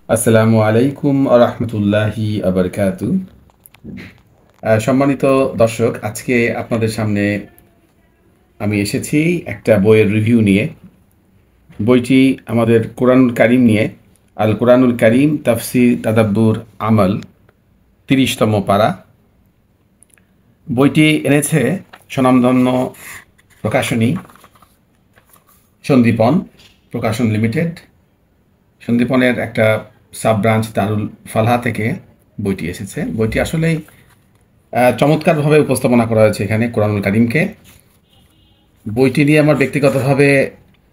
আসসালামু আলাইকুম আরহামতুল্লাহি আবরকাতু। সম্মানিত দর্শক, আজকে আপনাদের সামনে আমি এসেছি একটা বইয়ের রিভিউ নিয়ে। বইটি আমাদের কোরআনুল কারিম নিয়ে, আল কোরআনুল কারিম তাফসির তাদাব্বুর আমল, ৩০তম পারা। বইটি এনেছে স্বনামধন্য প্রকাশনী সন্দীপন প্রকাশন লিমিটেড। সন্দীপনের একটা সাব ব্রাঞ্চ দারুল ফালাহা থেকে বইটি এসেছে। বইটি আসলেই চমৎকারভাবে উপস্থাপনা করা হয়েছে এখানে কোরআনুল কারিমকে। বইটি নিয়ে আমার ব্যক্তিগতভাবে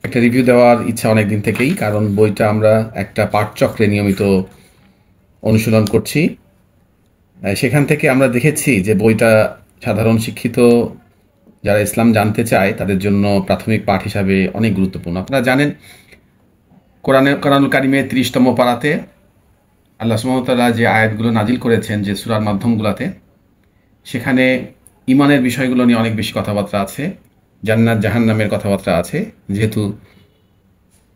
একটা রিভিউ দেওয়ার ইচ্ছা অনেক দিন থেকেই, কারণ বইটা আমরা একটা পাঠচক্রে নিয়মিত অনুশীলন করছি। সেখান থেকে আমরা দেখেছি যে বইটা সাধারণ শিক্ষিত যারা ইসলাম জানতে চায় তাদের জন্য প্রাথমিক পাঠ হিসাবে অনেক গুরুত্বপূর্ণ। আপনারা জানেন কোরআনুল কারিমের ৩০তম পারাতে আল্লাহ সুবহানাহু ওয়া তাআলা যে আয়াতগুলো নাজিল করেছেন যে সূরার মাধ্যমগুলোতে, সেখানে ইমানের বিষয়গুলো নিয়ে অনেক বেশি কথাবার্তা আছে, জান্নাত জাহান্নামের কথাবার্তা আছে। যেহেতু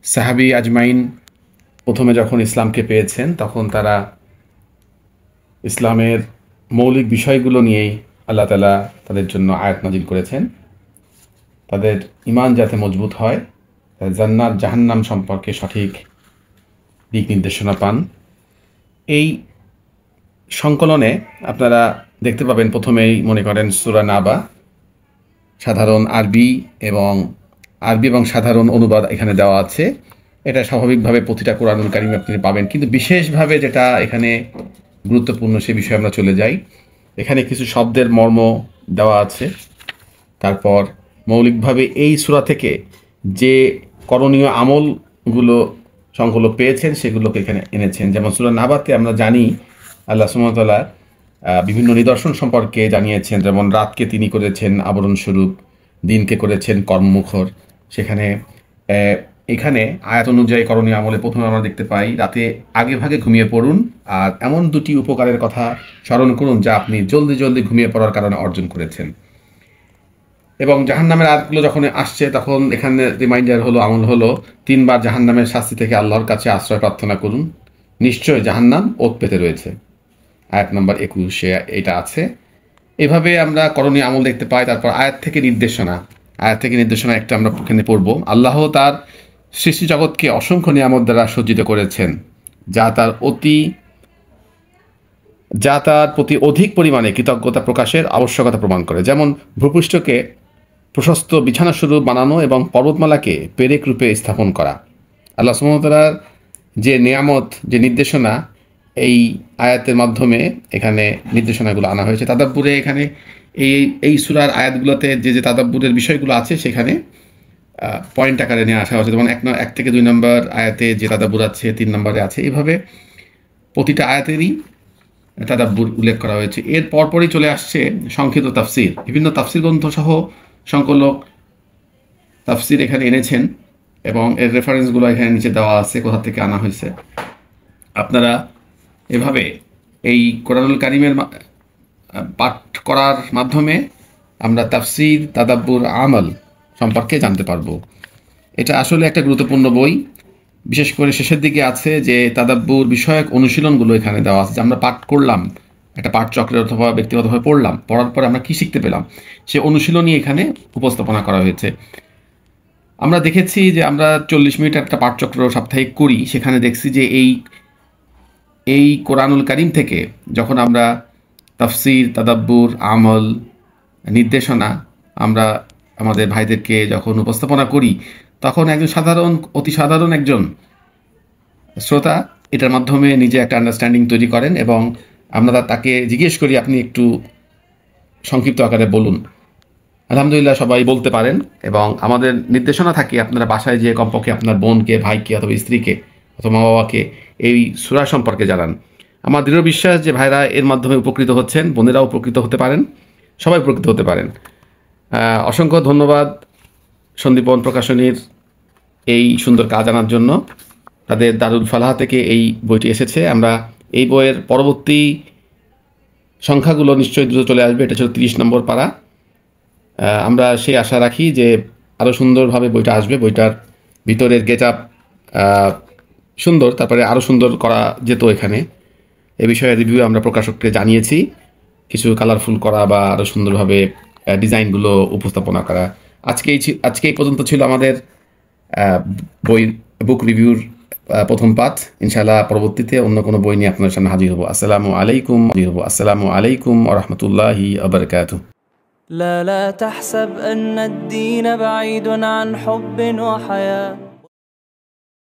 সাহাবী আজমাইন প্রথমে যখন ইসলামকে পেয়েছেন তখন তারা ইসলামের মৌলিক বিষয়গুলো নিয়েই আল্লাহ তাআলা তাদের জন্য আয়াত নাজিল করেছেন। তাদের ইমান যাতে মজবুত হয়, জান্নাত জাহান্নাম সম্পর্কে সঠিক দিক নির্দেশনা পান। এই সংকলনে আপনারা দেখতে পাবেন প্রথমেই মনে করেন সূরা নাবা, সাধারণ আরবি এবং সাধারণ অনুবাদ এখানে দেওয়া আছে। এটা স্বাভাবিকভাবে প্রতিটা কোরআনুল কারিমে আপনি পাবেন, কিন্তু বিশেষভাবে যেটা এখানে গুরুত্বপূর্ণ সে বিষয়ে আমরা চলে যাই। এখানে কিছু শব্দের মর্ম দেওয়া আছে। তারপর মৌলিকভাবে এই সূরা থেকে যে করণীয় আমলগুলো সংকলক পেয়েছেন সেগুলোকে এখানে এনেছেন। যেমন সূরা নাবাতে আমরা জানি আল্লাহ সুবহানাহু ওয়া তাআলা বিভিন্ন নিদর্শন সম্পর্কে জানিয়েছেন। যেমন রাতকে তিনি করেছেন আবরণস্বরূপ, দিনকে করেছেন কর্মমুখর। সেখানে এখানে আয়াত অনুযায়ী করণীয় আমলে প্রথমে আমরা দেখতে পাই রাতে আগে ভাগে ঘুমিয়ে পড়ুন, আর এমন দুটি উপকারের কথা স্মরণ করুন যা আপনি জলদি জলদি ঘুমিয়ে পড়ার কারণে অর্জন করেছেন। এবং জাহান্নামের আয়াতগুলো যখন আসছে তখন এখানে রিমাইন্ডার হলো, আমল হলো ৩ বার জাহান্নামের শাস্তি থেকে আল্লাহর কাছে আশ্রয় প্রার্থনা করুন, নিশ্চয় জাহান্নাম ওত পেতে রয়েছে। আয়াত নম্বর ২১ এটা আছে। এভাবে আমরা করণীয় আমল দেখতে পাই। তারপর আয়াত থেকে নির্দেশনা একটা আমরা এখানে পড়ব। আল্লাহ তার সৃষ্টি জগৎকে অসংখ্য নিয়ামত দ্বারা সজ্জিত করেছেন, যা তার প্রতি অধিক পরিমাণে কৃতজ্ঞতা প্রকাশের আবশ্যকতা প্রমাণ করে। যেমন ভূপৃষ্ঠকে প্রশস্ত বিছানা স্বরূপ বানানো এবং পর্বতমালাকে পেরেক রূপে স্থাপন করা। আল্লাহ সুবহানাহু ওয়া তাআলার যে নিয়ামত, যে নির্দেশনা, এই আয়াতের মাধ্যমে এখানে নির্দেশনাগুলো আনা হয়েছে। তাদাব্বুরে এখানে এই সূরার আয়াতগুলোতে যে তাদাব্বুরের বিষয়গুলো আছে সেখানে পয়েন্ট আকারে নিয়ে আসা হয়েছে। যেমন ১ থেকে ২ নম্বর আয়াতে যে তাদাব্বুর আছে, ৩ নম্বরে আছে। এইভাবে প্রতিটা আয়াতেরই তাদাব্বুর উল্লেখ করা হয়েছে। এর পরপরই চলে আসছে সংক্ষিপ্ত তাফসির। বিভিন্ন তাফসির গ্রন্থ সহ সংকলক তাফসির এখানে এনেছেন এবং এর রেফারেন্সগুলো এখানে নিচে দেওয়া আছে, কোথা থেকে আনা হয়েছে। আপনারা এভাবে এই কোরআনুল কারিমের পাঠ করার মাধ্যমে আমরা তাফসির তাদাব্বুর আমল সম্পর্কে জানতে পারবো। এটা আসলে একটা গুরুত্বপূর্ণ বই। বিশেষ করে শেষের দিকে আছে যে তাদাব্বুর বিষয়ক অনুশীলনগুলো এখানে দেওয়া আছে, যে আমরা পাঠ করলাম, একটা পাঠচক্রে অথবা ব্যক্তিগতভাবে পড়ার পরে আমরা কী শিখতে পেলাম, সে অনুশীলনই এখানে উপস্থাপনা করা হয়েছে। আমরা দেখেছি যে আমরা ৪০ মিনিট একটা পাঠচক্র সাপ্তাহিক করি, সেখানে দেখছি যে এই কোরআনুল কারিম থেকে যখন আমরা তাফসির তাদাব্বুর আমল নির্দেশনা আমরা আমাদের ভাইদেরকে যখন উপস্থাপনা করি, তখন অতি সাধারণ একজন শ্রোতা এটার মাধ্যমে নিজে একটা আন্ডারস্ট্যান্ডিং তৈরি করেন এবং আমরা তাকে জিজ্ঞেস করি আপনি একটু সংক্ষিপ্ত আকারে বলুন। আলহামদুলিল্লাহ সবাই বলতে পারেন এবং আমাদের নির্দেশনা থাকে আপনারা বাসায় যেয়ে কমপক্ষে আপনার বোনকে, ভাইকে অথবা স্ত্রীকে অথবা মা বাবাকে এই সূরা সম্পর্কে জানান। আমার দৃঢ় বিশ্বাস যে ভাইরা এর মাধ্যমে উপকৃত হচ্ছেন, বোনেরাও উপকৃত হতে পারেন, সবাই উপকৃত হতে পারেন। অসংখ্য ধন্যবাদ সন্দীপন প্রকাশনীর এই সুন্দর কাজ আনার জন্য। তাদের দারুল ফালাহা থেকে এই বইটি এসেছে। আমরা এই বইয়ের পরবর্তী সংখ্যাগুলো নিশ্চয়ই দ্রুত চলে আসবে। এটা ছিল ৩০ নম্বর পারা। আমরা সেই আশা রাখি যে আরও সুন্দরভাবে বইটা আসবে। বইটার ভিতরের গেট আপ সুন্দর, তারপরে আরও সুন্দর করা যেত এখানে। এ বিষয়ে রিভিউ আমরা প্রকাশককে জানিয়েছি, কিছু কালারফুল করা বা আরও সুন্দরভাবে ডিজাইনগুলো উপস্থাপনা করা। আজকে এই পর্যন্ত ছিল আমাদের বুক রিভিউর প্রথম পাঠ। ইনশাআল্লাহ পরবর্তীতে অন্য কোনো বই নিয়ে আপনার সামনে হাজির হব। আসসালামু আলাইকুম ওয়া রাহমাতুল্লাহি ওয়া বারাকাতুহু। لا تحسب أن الدين بعيد عن حب وحياة